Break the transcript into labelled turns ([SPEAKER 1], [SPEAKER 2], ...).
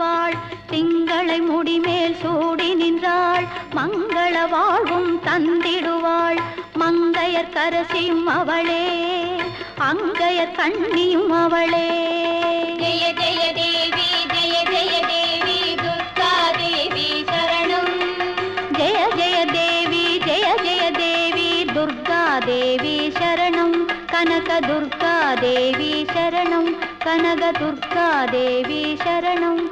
[SPEAKER 1] காப்பாள். திங்களை முடிமேல் சூடி நின்றாள், மங்கள வாழ்வும் தந்திடுவாள். மங்கையர் கரசியும் அவளே, அங்கையர் கண்ணியும் அவளே.
[SPEAKER 2] ஜெய ஜெய தேவி ஜெய ஜெய தேவி துர்கா தேவி சரணம்.
[SPEAKER 1] ஜெய ஜெய தேவி ஜெய ஜெய தேவி துர்கா தேவி சரணம். கனக துர்கா தேவி சரணம், கனக துர்கா தேவி சரணம்.